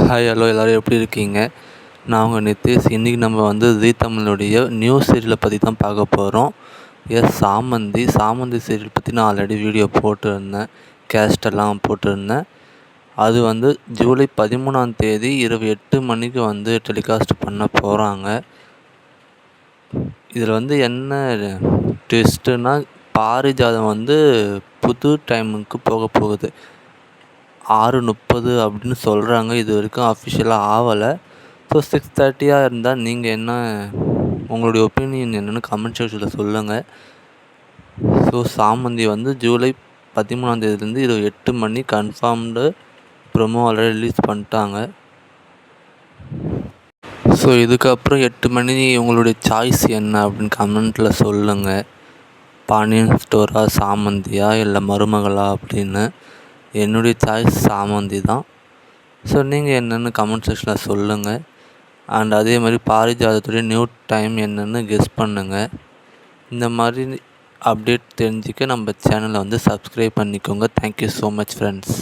Hi hello எல்லோரும் எப்படி இருக்கீங்க? நான் உங்கள் நித்தேஷ். இன்றைக்கி நம்ம வந்து ஜீ தமிழுடைய நியூ சீரியலை பற்றி தான் பார்க்க போகிறோம். சாமந்தி சீரியல் பற்றி நான் ஆல்ரெடி வீடியோ போட்டிருந்தேன், கேஸ்டெல்லாம் போட்டிருந்தேன். அது வந்து ஜூலை 13ஆம் தேதி இரவு 8 மணிக்கு வந்து டெலிகாஸ்ட் பண்ண போகிறாங்க. இதில் வந்து என்ன ட்விஸ்ட்டுன்னா, பாரிஜாதம் வந்து புது டைமுக்கு போக போகுது. 6:30 அப்படின்னு சொல்கிறாங்க. இது வரைக்கும் அஃபிஷியலாக ஆகலை. ஸோ 6:30 இருந்தால் நீங்கள் என்ன உங்களுடைய ஒப்பீனியன் என்னென்னு கமெண்ட் செக்ஷனில் சொல்லுங்கள். ஸோ சாமந்தி வந்து ஜூலை 13ஆம் தேதியிலேருந்து இரவு 8 மணி கன்ஃபார்ம்டு ப்ரொமோ ஆல்ரெடி ரிலீஸ் பண்ணிட்டாங்க. ஸோ இதுக்கப்புறம் 8 மணி உங்களுடைய சாய்ஸ் என்ன அப்படின்னு கமெண்ட்டில் சொல்லுங்கள். பாண்டியன் ஸ்டோரா, சாமந்தியா, இல்லை மருமகளா அப்படின்னு. என்னுடைய சாய்ஸ் சாமந்தி தான். ஸோ நீங்கள் என்னென்னு கமெண்ட் செக்ஷனில் சொல்லுங்கள். அண்ட் அதே மாதிரி பாரிஜாதத்துடைய நியூ டைம் என்னென்னு கெஸ் பண்ணுங்கள். இந்த மாதிரி அப்டேட் தெரிஞ்சுக்க நம்ம சேனலை வந்து சப்ஸ்கிரைப் பண்ணிக்கோங்க. Thank you so much friends.